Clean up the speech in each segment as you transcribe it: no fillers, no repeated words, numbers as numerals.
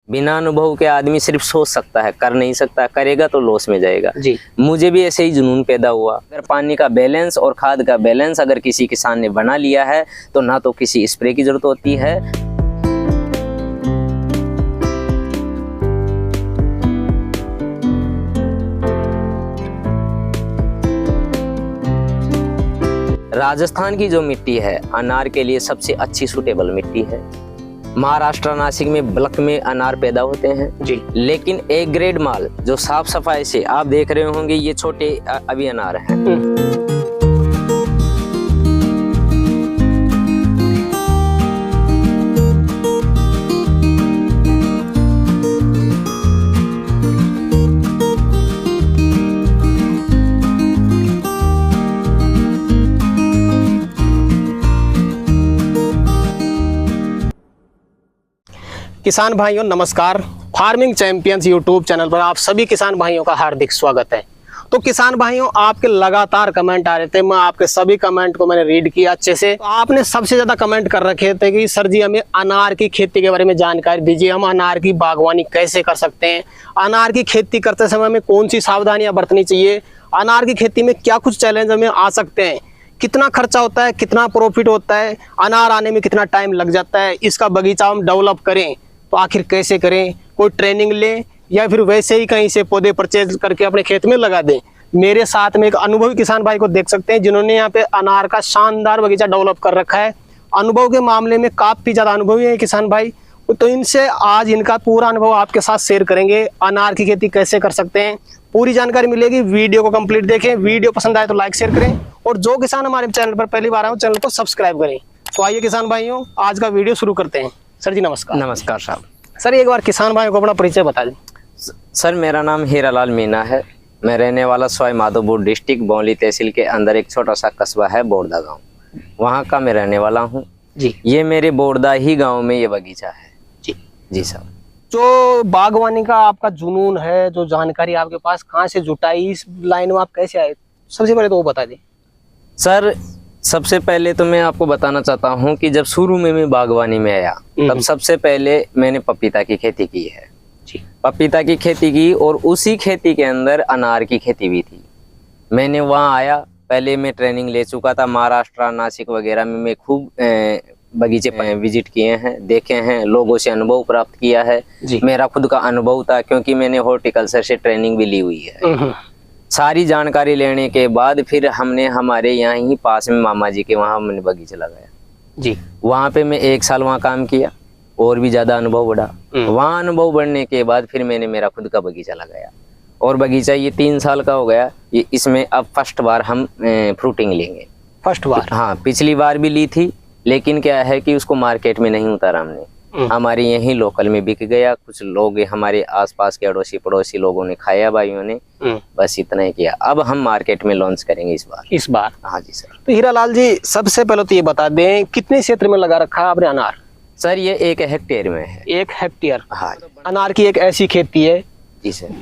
बिना अनुभव के आदमी सिर्फ सोच सकता है, कर नहीं सकता, करेगा तो लॉस में जाएगा जी। मुझे भी ऐसे ही जुनून पैदा हुआ। अगर पानी का बैलेंस और खाद का बैलेंस अगर किसी किसान ने बना लिया है तो ना तो किसी स्प्रे की जरूरत होती है। राजस्थान की जो मिट्टी है अनार के लिए सबसे अच्छी सूटेबल मिट्टी है। महाराष्ट्र नासिक में बल्क में अनार पैदा होते हैं जी। लेकिन ए ग्रेड माल जो साफ सफाई से आप देख रहे होंगे, ये छोटे अभी अनार हैं। किसान भाइयों नमस्कार। फार्मिंग चैंपियंस यूट्यूब चैनल पर आप सभी किसान भाइयों का हार्दिक स्वागत है। तो किसान भाइयों, आपके लगातार कमेंट आ रहे थे, मैं आपके सभी कमेंट को मैंने रीड किया अच्छे से। तो आपने सबसे ज्यादा कमेंट कर रखे थे कि सर जी हमें अनार की खेती के बारे में जानकारी दीजिए, हम अनार की बागवानी कैसे कर सकते हैं, अनार की खेती करते समय हमें कौन सी सावधानियां बरतनी चाहिए, अनार की खेती में क्या कुछ चैलेंज हमें आ सकते हैं, कितना खर्चा होता है, कितना प्रॉफिट होता है, अनार आने में कितना टाइम लग जाता है, इसका बगीचा हम डेवलप करें तो आखिर कैसे करें, कोई ट्रेनिंग लें या फिर वैसे ही कहीं से पौधे परचेज करके अपने खेत में लगा दें। मेरे साथ में एक अनुभवी किसान भाई को देख सकते हैं जिन्होंने यहाँ पे अनार का शानदार बगीचा डेवलप कर रखा है। अनुभव के मामले में काफ़ी ज़्यादा अनुभवी है किसान भाई, तो इनसे आज इनका पूरा अनुभव आपके साथ शेयर करेंगे। अनार की खेती कैसे कर सकते हैं पूरी जानकारी मिलेगी। वीडियो को कंप्लीट देखें, वीडियो पसंद आए तो लाइक शेयर करें और जो किसान हमारे चैनल पर पहली बार आए चैनल को सब्सक्राइब करें। तो आइए किसान भाइयों, आज का वीडियो शुरू करते हैं। सर जी नमस्कार। नमस्कार साहब। सर एक बार किसान भाइयों को अपना परिचय बता दें। सर मेरा नाम हीरालाल मीना है, मैं रहने वाला सवाई माधोपुर डिस्ट्रिक्ट बौली तहसील के अंदर एक छोटा सा कस्बा है बोरदा गांव, वहां का मैं रहने वाला हूं जी। ये मेरे बोरदा ही गांव में ये बगीचा है जी। जी साहब। जो बागवानी का आपका जुनून है, जो जानकारी आपके पास कहाँ से जुटाई, इस लाइन में आप कैसे आए, सबसे पहले तो वो बता दें। सर सबसे पहले तो मैं आपको बताना चाहता हूं कि जब शुरू में मैं बागवानी में आया तब सबसे पहले मैंने पपीता की खेती की है जी। पपीता की खेती की और उसी खेती के अंदर अनार की खेती भी थी। मैंने वहां आया, पहले मैं ट्रेनिंग ले चुका था, महाराष्ट्र नासिक वगैरह में मैं खूब बगीचे विजिट किए हैं, देखे हैं, लोगों से अनुभव प्राप्त किया है। मेरा खुद का अनुभव था क्योंकि मैंने हॉर्टिकल्चर से ट्रेनिंग भी ली हुई है। सारी जानकारी लेने के बाद फिर हमने हमारे यहाँ ही पास में मामा जी के वहाँ हमने बगीचा लगाया जी। वहाँ पे मैं 1 साल वहाँ काम किया और भी ज़्यादा अनुभव बढ़ा। वहाँ अनुभव बढ़ने के बाद फिर मैंने मेरा खुद का बगीचा लगाया और बगीचा ये 3 साल का हो गया। ये इसमें अब फर्स्ट बार हम फ्रूटिंग लेंगे। फर्स्ट बार? हाँ, पिछली बार भी ली थी लेकिन क्या है कि उसको मार्केट में नहीं उतारा हमने, हमारे यहीं लोकल में बिक गया। कुछ लोग हमारे आसपास के अड़ोसी पड़ोसी लोगों ने खाया, भाइयों ने, बस इतना ही किया। अब हम मार्केट में लॉन्च करेंगे इस बार। हाँ जी सर। तो हीरालाल जी सबसे पहले तो ये बता दें कितने क्षेत्र में लगा रखा है आपने अनार? सर ये 1 हेक्टेयर में है। 1 हेक्टेयर? हाँ। अनार की एक ऐसी खेती है जी सर,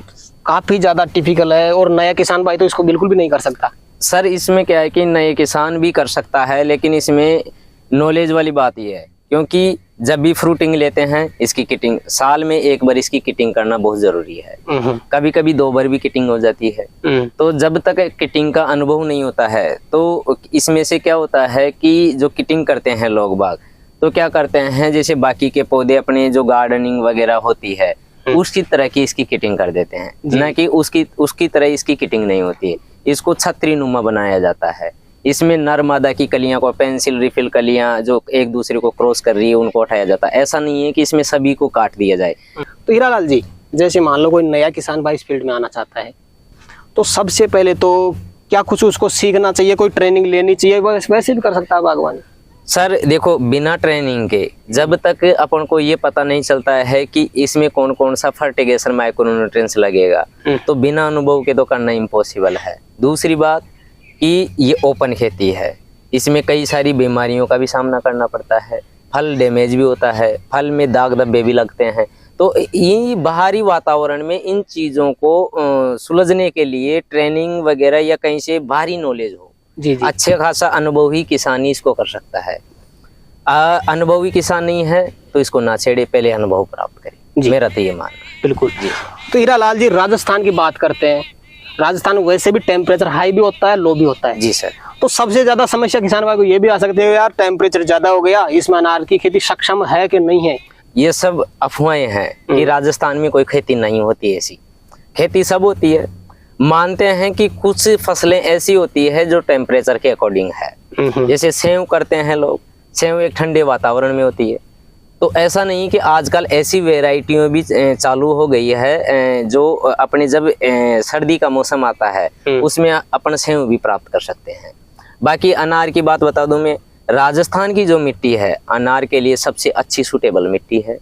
काफी ज्यादा टिपिकल है और नया किसान भाई तो इसको बिल्कुल भी नहीं कर सकता। सर इसमें क्या है कि नए किसान भी कर सकता है लेकिन इसमें नॉलेज वाली बात ये है क्योंकि जब भी फ्रूटिंग लेते हैं इसकी किटिंग साल में 1 बार इसकी किटिंग करना बहुत जरूरी है। कभी कभी 2 बार भी किटिंग हो जाती है। तो जब तक किटिंग का अनुभव नहीं होता है तो इसमें से क्या होता है कि जो किटिंग करते हैं लोग बाग तो क्या करते हैं, जैसे बाकी के पौधे अपने जो गार्डनिंग वगैरह होती है उसकी तरह की इसकी किटिंग कर देते हैं, न कि उसकी तरह इसकी किटिंग नहीं होती है। इसको छतरी नुमा बनाया जाता है। इसमें नर मादा की कलियां को, पेंसिल रिफिल कलियां जो एक दूसरे को क्रॉस कर रही है उनको हटाया जाता है। ऐसा नहीं है कि इसमें सभी को काट दिया जाए। तो हीरालाल जी जैसे मान लो कोई नया किसान भाई इस फील्ड में आना चाहता है तो सबसे पहले तो क्या कुछ उसको सीखना चाहिए, कोई ट्रेनिंग लेनी चाहिए, वैसे भी कर सकता है बागवानी? सर देखो, बिना ट्रेनिंग के जब तक अपन को ये पता नहीं चलता है कि इसमें कौन कौन सा फर्टिगेशन माइक्रोन्यूट्रिएंट्स लगेगा तो बिना अनुभव के तो करना इम्पॉसिबल है। दूसरी बात कि ये ओपन खेती है, इसमें कई सारी बीमारियों का भी सामना करना पड़ता है, फल डैमेज भी होता है, फल में दाग धब्बे भी लगते हैं। तो ये बाहरी वातावरण में इन चीज़ों को सुलझने के लिए ट्रेनिंग वगैरह या कहीं से बाहरी नॉलेज हो। जी। अच्छे खासा अनुभवी किसान ही इसको कर सकता है। अनुभवी किसान नहीं है तो इसको ना छेड़े, पहले अनुभव प्राप्त करें। मेरा तो ये मानना है। बिल्कुल जी। तो हीरालाल जी, राजस्थान की बात करते हैं। राजस्थान में वैसे भी टेम्परेचर हाई भी होता है, लो भी होता है। जी सर। तो सबसे ज्यादा समस्या किसान भाई को ये भी आ सकती है, यार टेम्परेचर ज्यादा हो गया, इसमें अनार की खेती सक्षम है कि नहीं है। ये सब अफवाहें हैं कि राजस्थान में कोई खेती नहीं होती, ऐसी खेती सब होती है। मानते हैं कि कुछ फसलें ऐसी होती है जो टेम्परेचर के अकॉर्डिंग है। जैसे सेव करते हैं लोग, सेव एक ठंडे वातावरण में होती है। तो ऐसा नहीं कि आजकल ऐसी वेराइटियों भी चालू हो गई है जो अपने जब सर्दी का मौसम आता है उसमें अपन सेव भी प्राप्त कर सकते हैं। बाकी अनार की बात बता दूं मैं, राजस्थान की जो मिट्टी है अनार के लिए सबसे अच्छी सूटेबल मिट्टी है।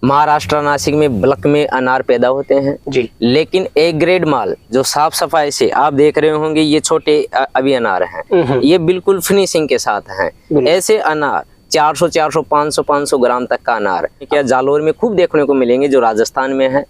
महाराष्ट्र नासिक में बल्क में अनार पैदा होते हैं जी। लेकिन एक ग्रेड माल जो साफ सफाई से आप देख रहे होंगे, ये छोटे अभी अनार हैं, ये बिल्कुल फिनिशिंग के साथ हैं। ऐसे अनार 400, 500 ग्राम तक का अनार क्या जालोर में खूब देखने को मिलेंगे, जो राजस्थान में है।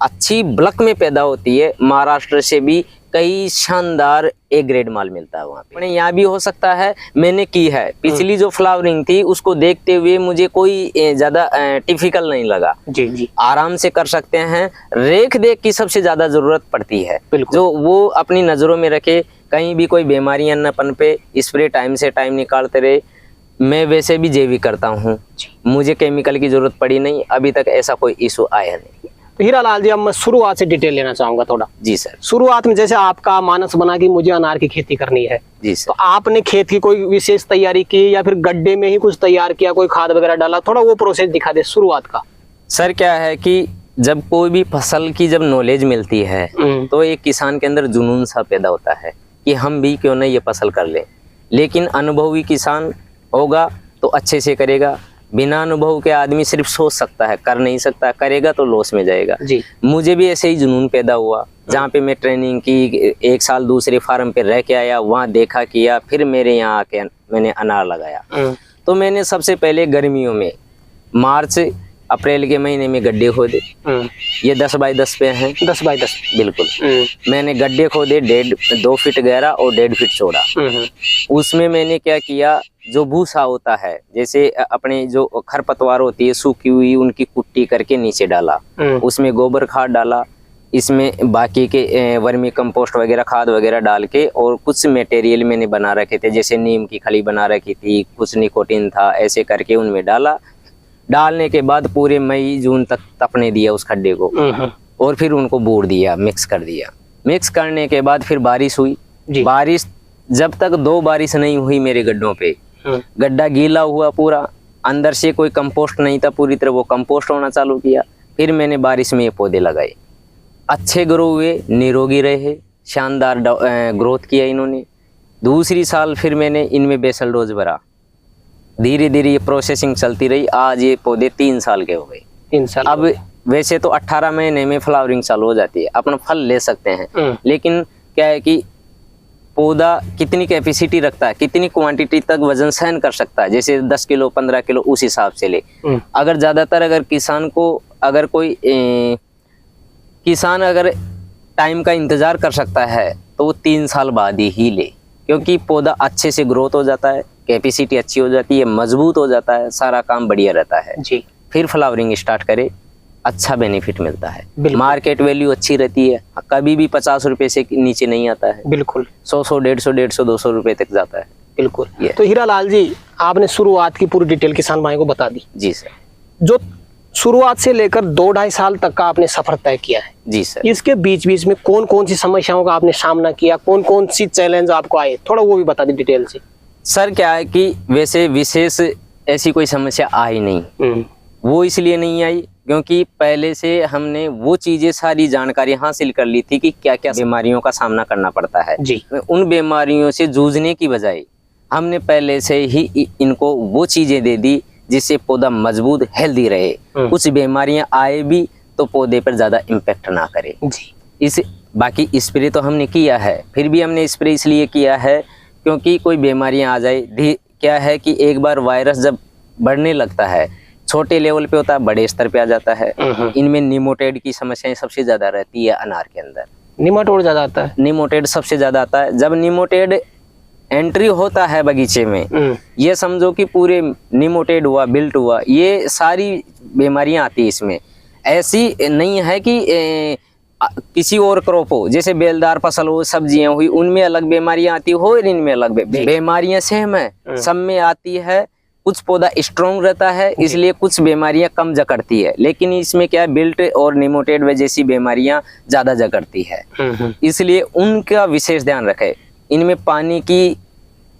अच्छी ब्लक में पैदा होती है। महाराष्ट्र से भी कई शानदार ए ग्रेड माल मिलता है वहाँ पे। यहाँ भी हो सकता है, मैंने की है। पिछली जो फ्लावरिंग थी उसको देखते हुए मुझे कोई ज्यादा टिपिकल नहीं लगा। जी जी, आराम से कर सकते हैं। रेख देख की सबसे ज्यादा जरूरत पड़ती है, जो वो अपनी नजरों में रखे, कहीं भी कोई बीमारियां न पनपे, स्प्रे टाइम से टाइम निकालते रहे। मैं वैसे भी जैविक करता हूँ, मुझे केमिकल की जरूरत पड़ी नहीं, अभी तक ऐसा कोई इशू आया नहीं। तो हीरालाल जी, अब मैं शुरुआत से डिटेल लेना चाहूंगा थोड़ा। जी सर। शुरुआत में जैसे आपका मानस बना कि मुझे अनार की खेती करनी है, जी सर, तो आपने खेत की कोई विशेष तैयारी की या फिर गड्ढे में ही कुछ तैयार किया, कोई खाद वगैरह डाला, थोड़ा वो प्रोसेस दिखा दे शुरुआत का। सर क्या है कि जब कोई भी फसल की जब नॉलेज मिलती है तो एक किसान के अंदर जुनून सा पैदा होता है कि हम भी क्यों नहीं ये फसल कर ले। लेकिन अनुभवी किसान होगा तो अच्छे से करेगा। बिना अनुभव के आदमी सिर्फ सोच सकता है, कर नहीं सकता, करेगा तो लॉस में जाएगा। जी। मुझे भी ऐसे ही जुनून पैदा हुआ, जहाँ पे मैं ट्रेनिंग की, एक साल दूसरे फार्म पे रह के आया, वहाँ देखा किया, फिर मेरे यहाँ आके मैंने अनार लगाया। तो मैंने सबसे पहले गर्मियों में मार्च अप्रैल के महीने में गड्ढे खोदे। ये 10 बाई 10 पे हैं। 10 बाई 10 बिल्कुल। मैंने गड्ढे खोदे 2 फीट गहरा और 1.5 फीट चौड़ा। उसमें मैंने क्या किया, जो भूसा होता है, जैसे अपने जो खरपतवार होती है सूखी हुई, उनकी कुट्टी करके नीचे डाला। उसमें गोबर खाद डाला, इसमें बाकी के वर्मी कंपोस्ट वगैरह खाद वगैरह डाल के, और कुछ मटेरियल मैंने बना रखे थे, जैसे नीम की खली बना रखी थी, कुछ निकोटिन था, ऐसे करके उनमें डाला। डालने के बाद पूरे मई जून तक तपने दिया उस खड्डे को, और फिर उनको बूर दिया, मिक्स कर दिया। मिक्स करने के बाद फिर बारिश हुई। बारिश जब तक 2 बारिश नहीं हुई मेरे गड्ढों पे, गड्ढा गीला हुआ पूरा, अंदर से कोई कंपोस्ट नहीं था पूरी तरह, वो कंपोस्ट होना चालू किया। फिर मैंने बारिश में ये पौधे लगाए, अच्छे ग्रो हुए, निरोगी रहे, शानदार ग्रोथ किया इन्होंने। दूसरी साल फिर मैंने इनमें बेसल डोज भरा, धीरे धीरे ये प्रोसेसिंग चलती रही। आज ये पौधे 3 साल के हो गए। 3 साल। अब वैसे तो 18 महीने में फ्लावरिंग चालू हो जाती है, अपन फल ले सकते हैं। लेकिन क्या है कि पौधा कितनी कैपेसिटी रखता है, कितनी क्वांटिटी तक वजन सहन कर सकता है, जैसे 10 किलो 15 किलो उस हिसाब से ले। अगर ज्यादातर अगर किसान को अगर कोई किसान अगर टाइम का इंतजार कर सकता है तो वो 3 साल बाद ही ले, क्योंकि पौधा अच्छे से ग्रोथ हो जाता है, कैपेसिटी अच्छी हो जाती है, मजबूत हो जाता है, सारा काम बढ़िया रहता है जी। फिर फ्लावरिंग स्टार्ट करे, अच्छा बेनिफिट मिलता है, मार्केट वैल्यू अच्छी रहती है, कभी भी 50 रुपए से नीचे नहीं आता है। बिल्कुल 100, 150, 200 रुपए तक जाता है। बिल्कुल। तो हीरालाल जी, आपने शुरुआत की पूरी डिटेल किसान भाई को बता दी। जी सर। जो शुरुआत से लेकर 2-2.5 साल तक का आपने सफर तय किया है, जी सर, इसके बीच बीच में कौन कौन सी समस्याओं का आपने सामना किया, कौन कौन सी चैलेंज आपको आए, थोड़ा वो भी बता दी डिटेल से। सर क्या है कि वैसे विशेष ऐसी कोई समस्या आई नहीं। वो इसलिए नहीं आई क्योंकि पहले से हमने वो चीजें सारी जानकारी हासिल कर ली थी कि क्या क्या बीमारियों का सामना करना पड़ता है जी। उन बीमारियों से जूझने की बजाय हमने पहले से ही इनको वो चीजें दे दी जिससे पौधा मजबूत हेल्दी रहे, कुछ बीमारियां आए भी तो पौधे पर ज्यादा इम्पैक्ट ना करे जी। इस बाकी स्प्रे तो हमने किया है, फिर भी हमने स्प्रे इसलिए किया है क्योंकि कोई बीमारियां आ जाए। क्या है कि एक बार वायरस जब बढ़ने लगता है, छोटे लेवल पे होता है, बड़े स्तर पे आ जाता है। इनमें निमोटेड की समस्याएं सबसे ज्यादा रहती है अनार के अंदर। निमाटोड ज्यादा आता है? निमोटेड सबसे ज्यादा आता है। जब निमोटेड एंट्री होता है बगीचे में, ये समझो कि पूरे निमोटेड हुआ, बिल्ट हुआ, ये सारी बीमारियां आती है इसमें। ऐसी नहीं है कि किसी और क्रॉप हो, जैसे बेलदार फसल हो, सब्जियां हुई, उनमें अलग बीमारियां आती हो और इनमें अलग बीमारियां सेम है, सब में आती है। कुछ पौधा स्ट्रॉन्ग रहता है इसलिए कुछ बीमारियां कम जकड़ती है, लेकिन इसमें क्या है, बिल्ट और निमोटेड जैसी बीमारियां ज्यादा जकड़ती है, इसलिए उनका विशेष ध्यान रखें। इनमें पानी की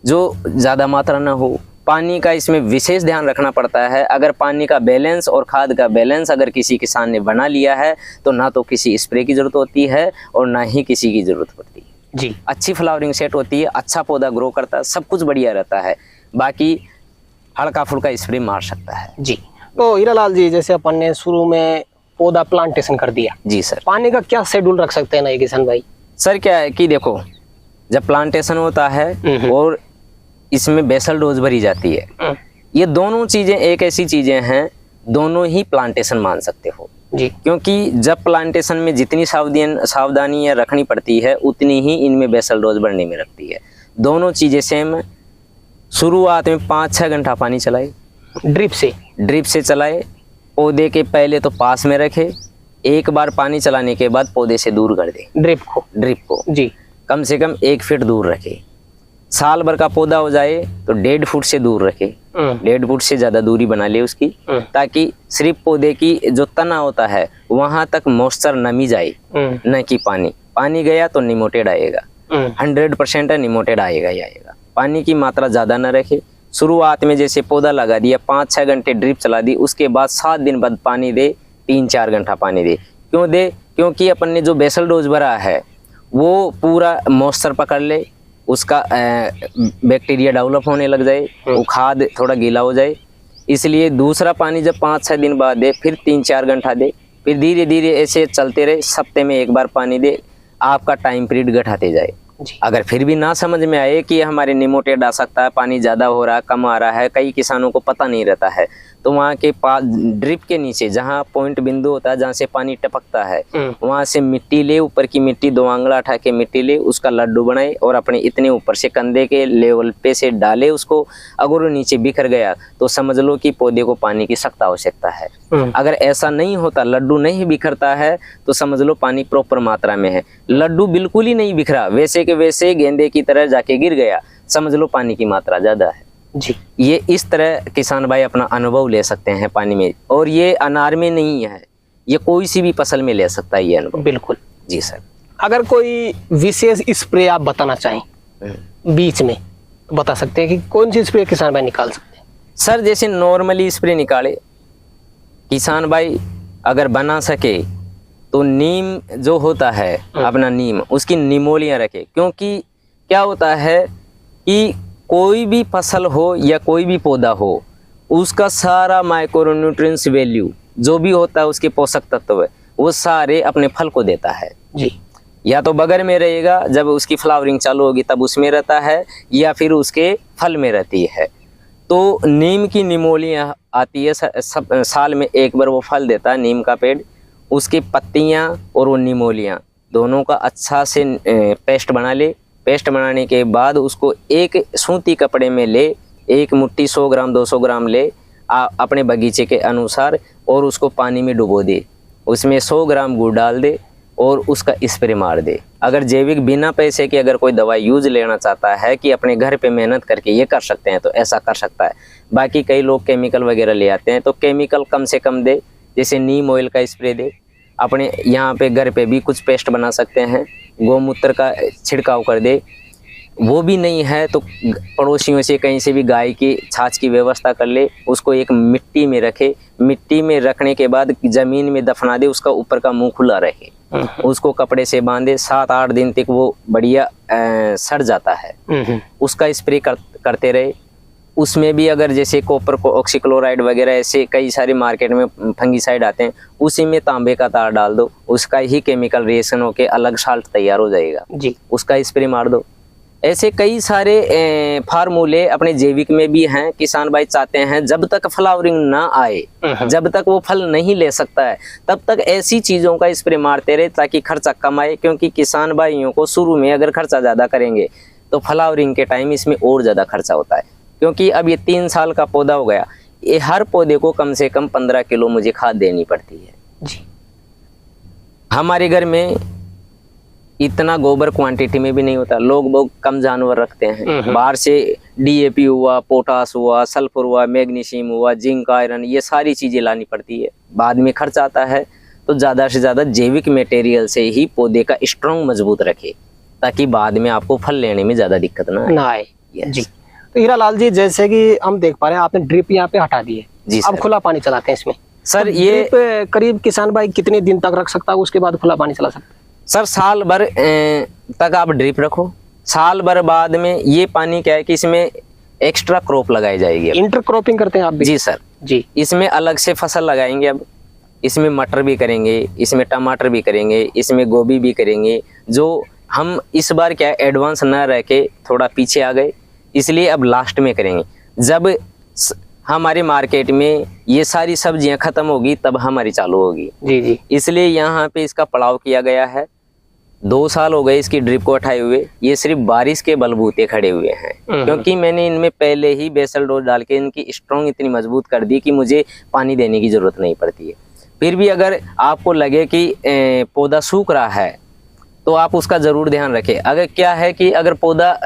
जो ज्यादा मात्रा ना हो, पानी का इसमें विशेष ध्यान रखना पड़ता है। अगर पानी का बैलेंस और खाद का बैलेंस अगर किसी किसान ने बना लिया है तो ना तो किसी स्प्रे की जरूरत होती है और ना ही किसी की जरूरत होती है जी। अच्छी फ्लावरिंग सेट होती है, अच्छा पौधा ग्रो करता है, सब कुछ बढ़िया रहता है, बाकी हल्का फुल्का स्प्रे मार सकता है जी। तो हीरालाल जी, जैसे अपन ने शुरू में पौधा प्लांटेशन कर दिया जी सर, पानी का क्या शेड्यूल रख सकते हैं ना किसान भाई? सर क्या है कि देखो, जब प्लांटेशन होता है और इसमें बेसल डोज भरी जाती है, ये दोनों चीजें एक ऐसी चीजें हैं, दोनों ही प्लांटेशन मान सकते हो जी। क्योंकि जब प्लांटेशन में जितनी सावधानियां रखनी पड़ती है उतनी ही इनमें बेसल डोज बढ़ने में रखती है। दोनों चीजें सेम है। शुरुआत में 5-6 घंटा पानी चलाए, ड्रिप से चलाए, पौधे के पहले तो पास में रखे, एक बार पानी चलाने के बाद पौधे से दूर कर दे ड्रिप को जी, कम से कम 1 फीट दूर रखे। साल भर का पौधा हो जाए तो 1.5 फुट से दूर रखे, 1.5 फुट से ज्यादा दूरी बना ले उसकी, ताकि सिर्फ पौधे की जो तना होता है वहां तक मॉइस्चर नमी जाए, न कि पानी गया तो निमोटेड आएगा, 100% निमोटेड आएगा ही आएगा। पानी की मात्रा ज्यादा न रखे। शुरुआत में जैसे पौधा लगा दिया, 5-6 घंटे ड्रिप चला दी, उसके बाद 7 दिन बाद पानी दे, 3-4 घंटा पानी दे। क्यों दे? क्योंकि अपन ने जो बेसल डोज भरा है वो पूरा मॉइस्चर पकड़ ले, उसका बैक्टीरिया डेवलप होने लग जाए, वो खाद थोड़ा गीला हो जाए, इसलिए दूसरा पानी जब 5-6 दिन बाद दे, फिर 3-4 घंटा दे, फिर धीरे धीरे ऐसे चलते रहे, हफ्ते में 1 बार पानी दे, आपका टाइम पीरियड घटाते जाए। अगर फिर भी ना समझ में आए कि हमारे निमोटेड आ सकता है, पानी ज़्यादा हो रहा है, कम आ रहा है, कई किसानों को पता नहीं रहता है, तो वहाँ के पास ड्रिप के नीचे जहाँ पॉइंट बिंदु होता है जहाँ से पानी टपकता है, वहाँ से मिट्टी ले, ऊपर की मिट्टी 2 आंगला उठा के मिट्टी ले, उसका लड्डू बनाए और अपने इतने ऊपर से कंधे के लेवल पे से डाले उसको। अगर वो नीचे बिखर गया तो समझ लो कि पौधे को पानी की सख्त आवश्यकता है। अगर ऐसा नहीं होता, लड्डू नहीं बिखरता है, तो समझ लो पानी प्रॉपर मात्रा में है। लड्डू बिल्कुल ही नहीं बिखरा, वैसे के वैसे गेंदे की तरह जाके गिर गया, समझ लो पानी की मात्रा ज्यादा है जी। ये इस तरह किसान भाई अपना अनुभव ले सकते हैं पानी में, और ये अनार में नहीं है, ये कोई सी भी फसल में ले सकता है ये अनुभव। बिल्कुल जी सर। अगर कोई विशेष स्प्रे आप बताना चाहें बीच में, तो बता सकते हैं कि कौन सी स्प्रे किसान भाई निकाल सकते हैं? सर जैसे नॉर्मली स्प्रे निकाले किसान भाई, अगर बना सके तो नीम जो होता है अपना नीम, उसकी निमोलियाँ रखे। क्योंकि क्या होता है कि कोई भी फसल हो या कोई भी पौधा हो, उसका सारा माइक्रोन्यूट्रिएंट्स वैल्यू जो भी होता है, उसके पोषक तत्व है, वो सारे अपने फल को देता है जी। या तो बगर में रहेगा, जब उसकी फ्लावरिंग चालू होगी तब उसमें रहता है, या फिर उसके फल में रहती है। तो नीम की निमोलियाँ आती है, साल में 1 बार वो फल देता है नीम का पेड़, उसकी पत्तियाँ और वो निमोलियाँ दोनों का अच्छा से पेस्ट बना ले। पेस्ट बनाने के बाद उसको एक सूती कपड़े में ले, 1 मुट्ठी 100 ग्राम 200 ग्राम ले अपने बगीचे के अनुसार, और उसको पानी में डुबो दे, उसमें 100 ग्राम गुड़ डाल दे और उसका स्प्रे मार दे। अगर जैविक बिना पैसे के अगर कोई दवाई यूज लेना चाहता है कि अपने घर पे मेहनत करके ये कर सकते हैं तो ऐसा कर सकता है। बाकी कई लोग केमिकल वगैरह ले आते हैं, तो केमिकल कम से कम दे, जैसे नीम ऑयल का स्प्रे दे। अपने यहाँ पे घर पे भी कुछ पेस्ट बना सकते हैं, गोमूत्र का छिड़काव कर दे। वो भी नहीं है तो पड़ोसियों से कहीं से भी गाय की छाछ की व्यवस्था कर ले, उसको एक मिट्टी में रखे, मिट्टी में रखने के बाद जमीन में दफना दे, उसका ऊपर का मुंह खुला रखे, उसको कपड़े से बांधे, 7-8 दिन तक वो बढ़िया सड़ जाता है। उसका स्प्रे करते रहे। उसमें भी अगर जैसे कॉपर को ऑक्सीक्लोराइड वगैरह ऐसे कई सारे मार्केट में फंगीसाइड आते हैं, उसी में तांबे का तार डाल दो, उसका ही केमिकल रिएक्शन होके अलग साल्ट तैयार हो जाएगा जी, उसका स्प्रे मार दो। ऐसे कई सारे फार्मूले अपने जैविक में भी हैं। किसान भाई चाहते हैं जब तक फ्लावरिंग ना आए, जब तक वो फल नहीं ले सकता है, तब तक ऐसी चीजों का स्प्रे मारते रहे ताकि खर्चा कम आए। क्योंकि किसान भाइयों को शुरू में अगर खर्चा ज्यादा करेंगे तो फ्लावरिंग के टाइम इसमें और ज्यादा खर्चा होता है। क्योंकि अब ये 3 साल का पौधा हो गया, ये हर पौधे को कम से कम 15 किलो मुझे खाद देनी पड़ती है जी। हमारे घर में इतना गोबर क्वांटिटी में भी नहीं होता, लोग बहुत कम जानवर रखते हैं। बाहर से डीएपी हुआ, पोटास हुआ, सल्फर हुआ, मैग्नीशियम हुआ, जिंक, आयरन, ये सारी चीजें लानी पड़ती है। बाद में खर्च आता है, तो ज्यादा से ज्यादा जैविक मटेरियल से ही पौधे का स्ट्रॉन्ग मजबूत रखे, ताकि बाद में आपको फल लेने में ज्यादा दिक्कत ना आए। जी। तो हीरालाल जी, जैसे कि हम देख पा रहे हैं आपने ड्रिप यहाँ पे हटा दी है जी अब खुला पानी चलाते हैं इसमें। सर तो ये ड्रिप करीब किसान भाई कितने दिन तक रख सकता है, उसके बाद खुला पानी चला सकता है? सर साल भर तक आप ड्रिप रखो, साल भर बाद में ये पानी क्या है कि इसमें एक्स्ट्रा क्रॉप लगाई जाएगी। इंटर क्रॉपिंग करते हैं आप भी? जी सर जी। इसमें अलग से फसल लगाएंगे। अब इसमें मटर भी करेंगे, इसमें टमाटर भी करेंगे, इसमें गोभी भी करेंगे। जो हम इस बार क्या एडवांस ना रह के थोड़ा पीछे आ गए, इसलिए अब लास्ट में करेंगे। जब हमारे मार्केट में ये सारी सब्जियां खत्म होगी तब हमारी चालू होगी। जी जी। इसलिए यहाँ पे इसका पड़ाव किया गया है। 2 साल हो गए इसकी ड्रिप को हटाए हुए, ये सिर्फ बारिश के बलबूते खड़े हुए हैं, क्योंकि मैंने इनमें पहले ही बेसल डोज डाल के इनकी स्ट्रॉन्ग इतनी मजबूत कर दी कि मुझे पानी देने की जरूरत नहीं पड़ती है। फिर भी अगर आपको लगे कि पौधा सूख रहा है तो आप उसका जरूर ध्यान रखें। अगर क्या है कि अगर पौधा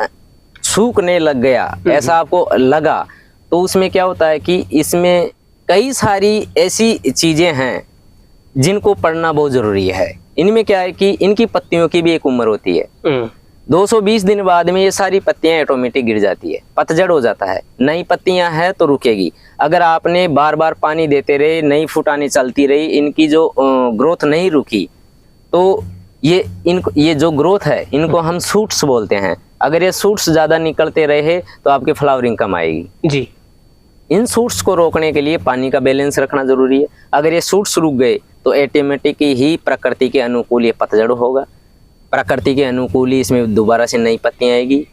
सूखने लग गया, ऐसा आपको लगा, तो उसमें क्या होता है कि इसमें कई सारी ऐसी चीजें हैं जिनको पढ़ना बहुत जरूरी है। इनमें क्या है कि इनकी पत्तियों की भी एक उम्र होती है। 220 दिन बाद में ये सारी पत्तियां ऑटोमेटिक गिर जाती है, पतझड़ हो जाता है। नई पत्तियां हैं तो रुकेगी। अगर आपने बार बार पानी देते रहे, नई फुटानी चलती रही, इनकी जो ग्रोथ नहीं रुकी, तो ये जो ग्रोथ है इनको हम सूट्स बोलते हैं। अगर ये सूट्स ज्यादा निकलते रहे तो आपकी फ्लावरिंग कम आएगी। जी। इन सूट्स को रोकने के लिए पानी का बैलेंस रखना जरूरी है। अगर ये सूट्स रुक गए तो ऑटोमेटिक ही प्रकृति के अनुकूल ये पतझड़ होगा, प्रकृति के अनुकूल ही इसमें दोबारा से नई पत्तियां आएगी।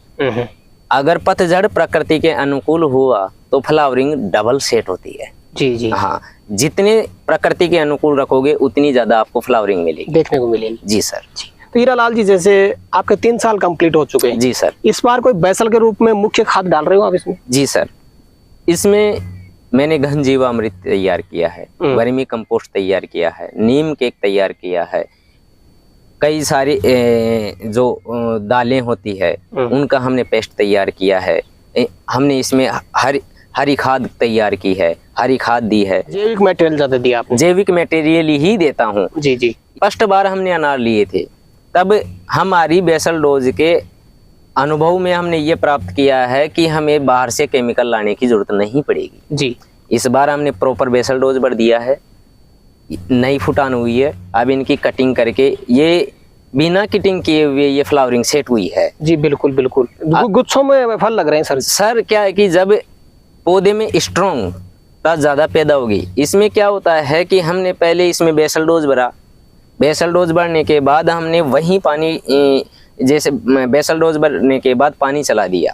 अगर पतझड़ प्रकृति के अनुकूल हुआ तो फ्लावरिंग डबल सेट होती है। जी जी। हाँ, जितने प्रकृति के अनुकूल रखोगे उतनी ज्यादा आपको फ्लावरिंग मिलेगी, देखने को मिलेगी। जी सर। तो हीरालाल जी, जैसे आपके 3 साल कंप्लीट हो चुके हैं। जी सर। इस बार कोई बैसल के रूप में मुख्य खाद डाल रहे हो आप इसमें? जी सर, इसमें मैंने घन जीवामृत तैयार किया है, वर्मी कंपोस्ट तैयार किया है, नीम केक तैयार किया है, कई सारी जो दालें होती है उनका हमने पेस्ट तैयार किया है। हमने इसमें हरी खाद तैयार की है, हरी खाद दी है। जैविक मटेरियल ज्यादा दिया आपने? जैविक मटेरियल ही देता हूँ। जी जी। फर्स्ट बार हमने अनार लिए थे, तब हमारी बेसल डोज के अनुभव में हमने ये प्राप्त किया है कि हमें बाहर से केमिकल लाने की जरूरत नहीं पड़ेगी। जी। इस बार हमने प्रॉपर बेसल डोज भर दिया है, नई फुटान हुई है। अब इनकी कटिंग करके ये बिना कटिंग किए हुए ये फ्लावरिंग सेट हुई है। जी बिल्कुल बिल्कुल, गुच्छों में फल लग रहे हैं सर क्या है कि जब पौधे में स्ट्रॉन्ग ज्यादा पैदा होगी, इसमें क्या होता है कि हमने पहले इसमें बेसल डोज भरा, बेसल डोज भरने के बाद हमने वही पानी, जैसे बेसल डोज भरने के बाद पानी चला दिया,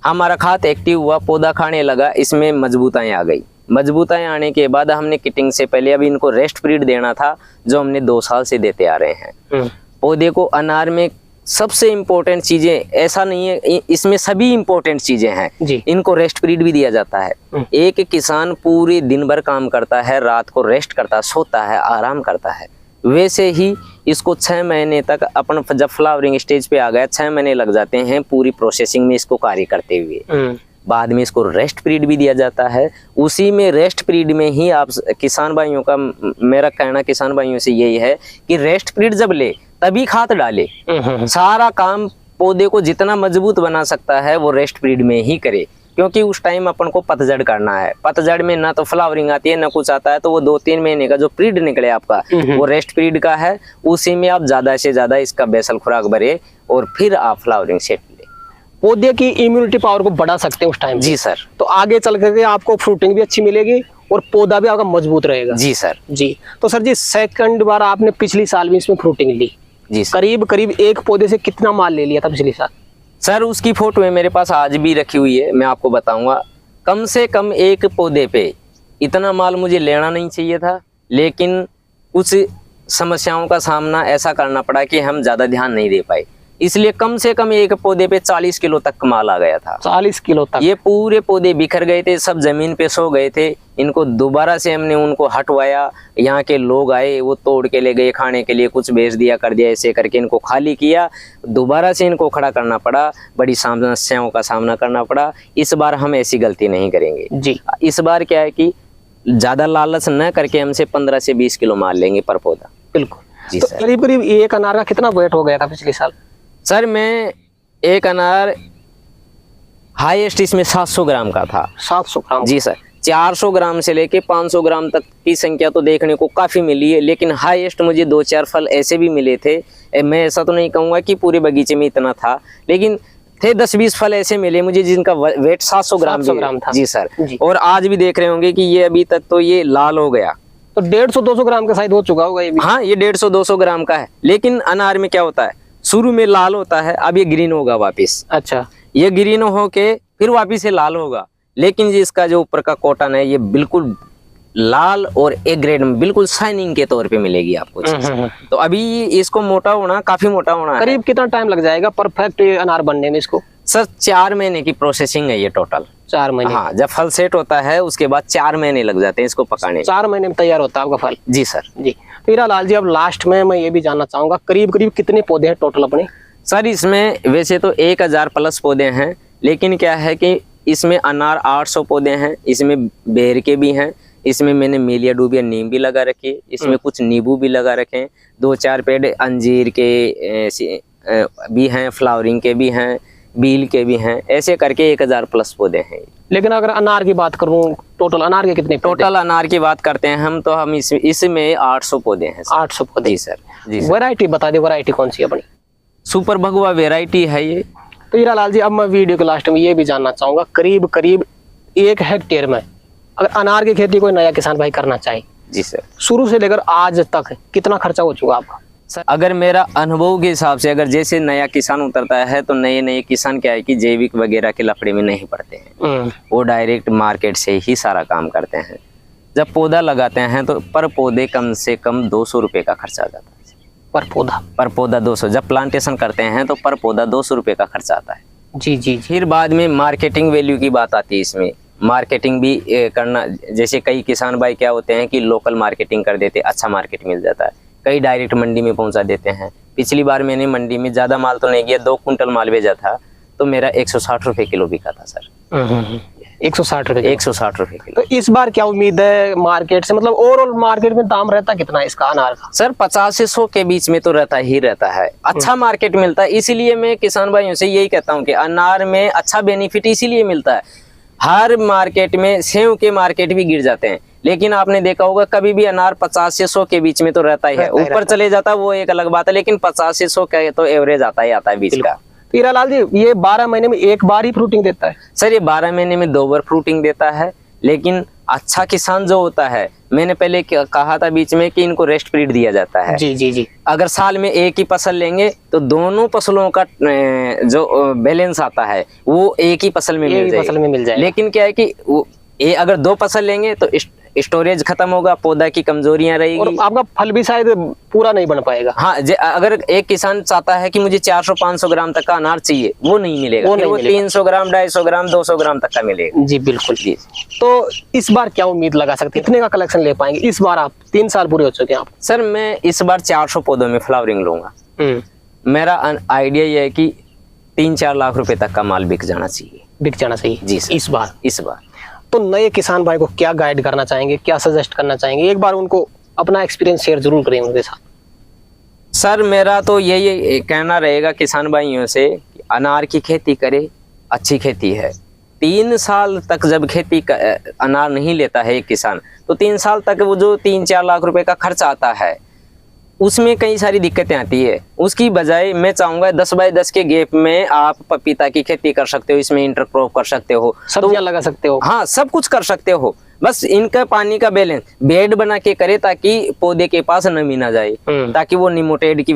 हमारा खाद एक्टिव हुआ, पौधा खाने लगा, इसमें मजबूताएं आ गई। मजबूताएं आने के बाद हमने किटिंग से पहले अभी इनको रेस्ट पीरियड देना था, जो हमने 2 साल से देते आ रहे हैं। पौधे को अनार में सबसे इम्पोर्टेंट चीजें, ऐसा नहीं है, इसमें सभी इम्पोर्टेंट चीजें हैं। इनको रेस्ट पीरियड भी दिया जाता है। एक किसान पूरे दिन भर काम करता है, रात को रेस्ट करता है, सोता है, आराम करता है। वैसे ही इसको 6 महीने तक अपन जब फ्लावरिंग स्टेज पे आ गया, 6 महीने लग जाते हैं पूरी प्रोसेसिंग में इसको कार्य करते हुए। बाद में इसको रेस्ट पीरियड भी दिया जाता है। उसी में रेस्ट पीरियड में ही आप किसान भाइयों का, मेरा कहना किसान भाइयों से यही है कि रेस्ट पीरियड जब ले तभी खाद डाले। सारा काम पौधे को जितना मजबूत बना सकता है वो रेस्ट पीरियड में ही करे, क्योंकि उस टाइम अपन को पतझड़ करना है। पतझड़ में ना तो फ्लावरिंग आती है ना कुछ आता है, तो वो 2-3 महीने का जो पीरियड निकले आपका वो रेस्ट पीरियड का है। उसी में आप ज्यादा से ज्यादा इसका बेसल खुराक भरे और फिर आप फ्लावरिंग सेट ले। पौधे की इम्यूनिटी पावर को बढ़ा सकते हैं उस टाइम। जी सर। तो आगे चल करके आपको फ्रूटिंग भी अच्छी मिलेगी और पौधा भी आपका मजबूत रहेगा। जी सर। जी। तो सर जी, सेकंड बार आपने पिछली साल भी इसमें फ्रूटिंग ली। जी। करीब एक पौधे से कितना माल ले लिया था पिछले साल? सर उसकी फोटो है मेरे पास, आज भी रखी हुई है, मैं आपको बताऊंगा। कम से कम एक पौधे पे इतना माल मुझे लेना नहीं चाहिए था, लेकिन कुछ समस्याओं का सामना ऐसा करना पड़ा कि हम ज़्यादा ध्यान नहीं दे पाए। इसलिए कम से कम एक पौधे पे 40 किलो तक माल आ गया था। 40 किलो तक? ये पूरे पौधे बिखर गए थे, सब जमीन पे सो गए थे। इनको दोबारा से हमने उनको हटवाया, यहाँ के लोग आए, वो तोड़ के ले गए खाने के लिए, कुछ बेच दिया कर दिया, ऐसे करके इनको खाली किया। दोबारा से इनको खड़ा करना पड़ा, बड़ी समस्याओं का सामना करना पड़ा। इस बार हम ऐसी गलती नहीं करेंगे जी। इस बार क्या है कि ज्यादा लालच न करके हमसे 15 से 20 किलो माल लेंगे पर पौधा। बिल्कुल जी तो सर। करीब करीब एक अनार का कितना वेट हो गया था पिछले साल? सर मैं एक अनार हाईएस्ट इसमें 700 ग्राम का था। 700 ग्राम? जी सर। 400 ग्राम से लेके 500 ग्राम तक की संख्या तो देखने को काफी मिली है, लेकिन हाईएस्ट मुझे 2-4 फल ऐसे भी मिले थे। मैं ऐसा तो नहीं कहूंगा कि पूरे बगीचे में इतना था, लेकिन थे 10-20 फल ऐसे मिले मुझे जिनका वेट 700 ग्राम था। जी सर जी। और आज भी देख रहे होंगे कि ये अभी तक तो ये लाल हो गया, तो 150-200 ग्राम का शायद हो चुका होगा ये भी। हाँ ये 150-200 ग्राम का है। लेकिन अनार में क्या होता है, शुरू में लाल होता है, अब ये ग्रीन होगा वापिस। अच्छा। ये ग्रीन होके फिर वापिस से लाल होगा, लेकिन जी इसका जो ऊपर का कॉटन है ये बिल्कुल लाल और ए ग्रेड में बिल्कुल शाइनिंग के तौर पे मिलेगी आपको चीज़। तो अभी इसको मोटा होना, काफी मोटा होना है। करीब कितना टाइम लग जाएगा परफेक्ट अनार बनने में इसको? सर 4 महीने की प्रोसेसिंग है ये टोटल। 4 महीने? हाँ, जब फल सेट होता है उसके बाद 4 महीने लग जाते हैं इसको पकाने। 4 महीने में तैयार होता है आपका फल? जी सर। जी। तो हीरालाल जी, अब लास्ट में मैं ये भी जानना चाहूंगा, करीब करीब कितने पौधे हैं टोटल अपने? सर इसमें वैसे तो 1000 प्लस पौधे हैं, लेकिन क्या है कि इसमें अनार 800 पौधे हैं, इसमें बेर के भी हैं, इसमें मैंने मीलिया डूबिया नीम भी लगा रखी है, इसमें कुछ नींबू भी लगा रखे हैं, 2-4 पेड़ अंजीर के भी हैं, फ्लावरिंग के भी हैं, बील के भी हैं, ऐसे करके 1000 प्लस पौधे हैं। लेकिन अगर अनार की बात करूं, टोटल अनार के कितने? टोटल अनार की बात करते हैं हम तो हम इसमें 800 पौधे हैं। 800 पौधे? जी सर। जी सर। वैरायटी बता दे, वैरायटी कौन सी है अपनी? सुपर भगवा वैरायटी है ये। तो हीरालाल जी, अब मैं वीडियो के लास्ट में ये भी जानना चाहूंगा, करीब करीब 1 हेक्टेयर में अगर अनार की खेती कोई नया किसान भाई करना चाहे, जी सर, शुरू से लेकर आज तक कितना खर्चा हो चुका आपका? सर अगर मेरा अनुभव के हिसाब से, अगर जैसे नया किसान उतरता है तो नए किसान क्या है कि जैविक वगैरह के लफड़े में नहीं पड़ते हैं, वो डायरेक्ट मार्केट से ही सारा काम करते हैं। जब पौधा लगाते हैं तो पर पौधे कम से कम 200 रुपये का खर्चा आ जाता है। पर पौधा 200। जब प्लांटेशन करते हैं तो पर पौधा 200 रुपये का खर्चा आता है। जी जी। फिर बाद में मार्केटिंग वैल्यू की बात आती है, इसमें मार्केटिंग भी करना। जैसे कई किसान भाई क्या होते हैं कि लोकल मार्केटिंग कर देते, अच्छा मार्केट मिल जाता है, कई डायरेक्ट मंडी में पहुंचा देते हैं। पिछली बार मैंने मंडी में ज़्यादा माल तो नहीं किया, 2 कुंटल माल भेजा था तो मेरा 160 रुपये किलो बिका था सर। 160 रुपये? 160 रुपये किलो। तो इस बार क्या उम्मीद है मार्केट से, मतलब ओवरऑल मार्केट में दाम रहता कितना है इसका अनार का? सर 50 से 100 के बीच में तो रहता ही रहता है, अच्छा मार्केट मिलता है। इसीलिए मैं किसान भाइयों से यही कहता हूँ कि अनार में अच्छा बेनिफिट इसीलिए मिलता है। हर मार्केट में सेव के मार्केट भी गिर जाते हैं, लेकिन आपने देखा होगा कभी भी अनार 50 से 100 के बीच में तो रहता ही है। ऊपर चले जाता है वो एक अलग बात है, लेकिन 50 से 100 का तो एवरेज आता है बीच का। तो हीरालाल जी, ये 12 महीने में एक बार ही फ्रूटिंग देता है? सर ये 12 महीने में 2 बार फ्रूटिंग देता है, लेकिन अच्छा किसान जो होता है, मैंने पहले कहा था बीच में कि इनको रेस्ट पीरियड दिया जाता है। जी जी जी। अगर साल में एक ही फसल लेंगे तो दोनों फसलों का जो बैलेंस आता है वो एक ही फसल में मिल जाएगा। लेकिन क्या है कि अगर 2 फसल लेंगे तो स्टोरेज खत्म होगा, पौधा की कमजोरियां रहेगी और आपका फल भी शायद पूरा नहीं बन पाएगा। हाँ, अगर एक किसान चाहता है कि मुझे 400-500 ग्राम तक का अनार चाहिए, वो नहीं मिलेगा, वो 300 ग्राम, 250 ग्राम, 200 ग्राम तक का मिलेगा। जी बिल्कुल जी। तो इस बार क्या उम्मीद लगा सकते हैं, कितने का कलेक्शन ले पाएंगे इस बार? आप 3 साल पूरे हो चुके हैं आप। सर मैं इस बार 400 पौधों में फ्लावरिंग लूंगा। मेरा आइडिया ये है कि 3-4 लाख रुपए तक का माल बिक जाना चाहिए जी सर। इस बार तो नए किसान भाई को क्या गाइड करना चाहेंगे, क्या सजेस्ट करना चाहेंगे? एक बार उनको अपना एक्सपीरियंस शेयर जरूर करें उनके साथ। सर मेरा तो यही कहना रहेगा किसान भाइयों से कि अनार की खेती करे, अच्छी खेती है। 3 साल तक जब खेती का अनार नहीं लेता है एक किसान, तो 3 साल तक वो जो 3-4 लाख रुपए का खर्चा आता है उसमें कई सारी दिक्कतें आती है। उसकी बजाय मैं चाहूंगा 10 बाय 10 के गैप में आप पपीता की खेती कर सकते हो, इसमें इंटरक्रॉप कर सकते हो, सब्जियां लगा सकते हो। हाँ, सब कुछ कर सकते हो। बस इनका पानी का बैलेंस बेड बना के करे ताकि पौधे के पास नमी ना जाए, ताकि वो निमोटेड की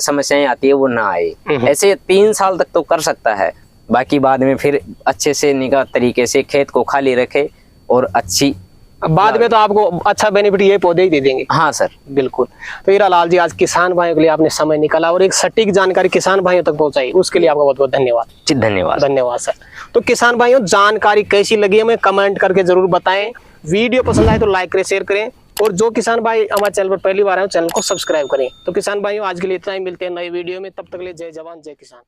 समस्याएं आती है वो ना आए। ऐसे 3 साल तक तो कर सकता है, बाकी बाद में फिर अच्छे से निगाह तरीके से खेत को खाली रखे और अच्छी अब बाद में तो आपको अच्छा बेनिफिट ये पौधे ही दे देंगे। हाँ सर, बिल्कुल। तो हीरालाल जी, आज किसान भाइयों के लिए आपने समय निकाला और एक सटीक जानकारी किसान भाइयों तक पहुंचाई, उसके लिए आपका बहुत बहुत धन्यवाद। जी धन्यवाद। धन्यवाद सर। तो किसान भाइयों, जानकारी कैसी लगी हमें कमेंट करके जरूर बताएं। वीडियो पसंद आए तो लाइक करें, शेयर करें, और जो किसान भाई हमारे चैनल पर पहली बार आए चैनल को सब्सक्राइब करें। तो किसान भाइयों, आज के लिए इतना ही, मिलते हैं नई वीडियो में, तब तक के लिए जय जवान जय किसान।